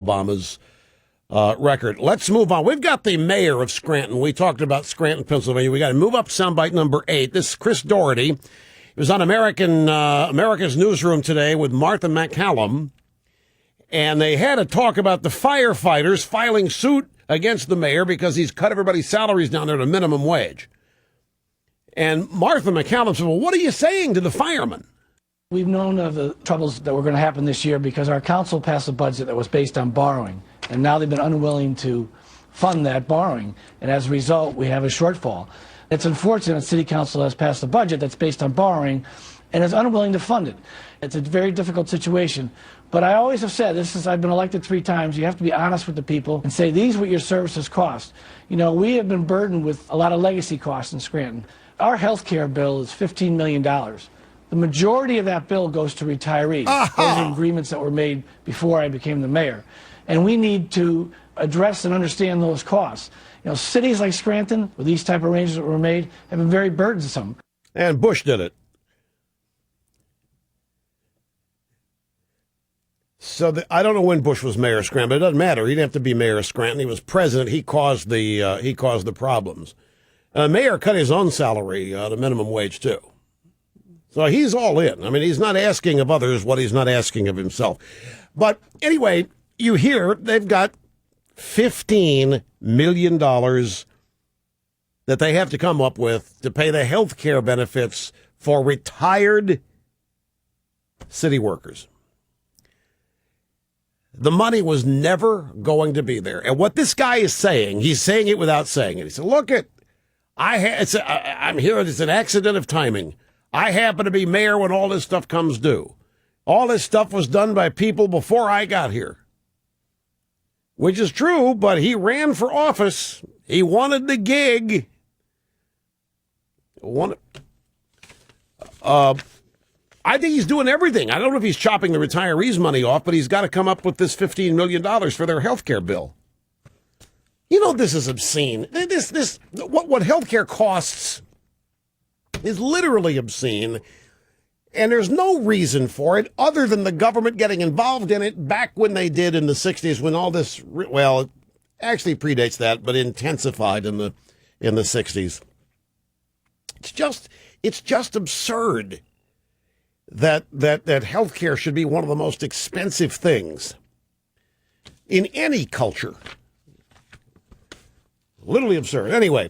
Obama's record. Let's move on. We've got the mayor of Scranton. We talked about Scranton, Pennsylvania. We got to move up soundbite number 8. This is Chris Doherty. He was on America's Newsroom today with Martha McCallum, and they had a talk about the firefighters filing suit against the mayor because he's cut everybody's salaries down there to minimum wage. And Martha McCallum said, well, what are you saying to the firemen? We've known of the troubles that were going to happen this year because our council passed a budget that was based on borrowing, and now they've been unwilling to fund that borrowing, and as a result, we have a shortfall. It's unfortunate City Council has passed a budget that's based on borrowing and is unwilling to fund it. It's a very difficult situation, but I always have said, I've been elected 3 times, you have to be honest with the people and say, these are what your services cost. You know, we have been burdened with a lot of legacy costs in Scranton. Our health care bill is $15 million. The majority of that bill goes to retirees. Those are agreements that were made before I became the mayor. And we need to address and understand those costs. You know, cities like Scranton, where these type of arrangements were made, have been very burdensome. And Bush did it. So I don't know when Bush was mayor of Scranton, but it doesn't matter. He didn't have to be mayor of Scranton. He was president. He caused the problems. Mayor cut his own salary to minimum wage, too. So he's all in. I mean, he's not asking of others what he's not asking of himself. But anyway, you hear they've got $15 million that they have to come up with to pay the health care benefits for retired city workers. The money was never going to be there. And what this guy is saying, he's saying it without saying it. He said, look, I'm here. It's an accident of timing. I happen to be mayor when all this stuff comes due. All this stuff was done by people before I got here. Which is true, but he ran for office. He wanted the gig. I think he's doing everything. I don't know if he's chopping the retirees' money off, but he's got to come up with this $15 million for their health care bill. You know, this is obscene. What health care costs is literally obscene, and there's no reason for it other than the government getting involved in it back when they did in the 60s when all this, well, it actually predates that, but intensified in the 60s. It's just absurd that health care should be one of the most expensive things in any culture. Literally absurd. Anyway,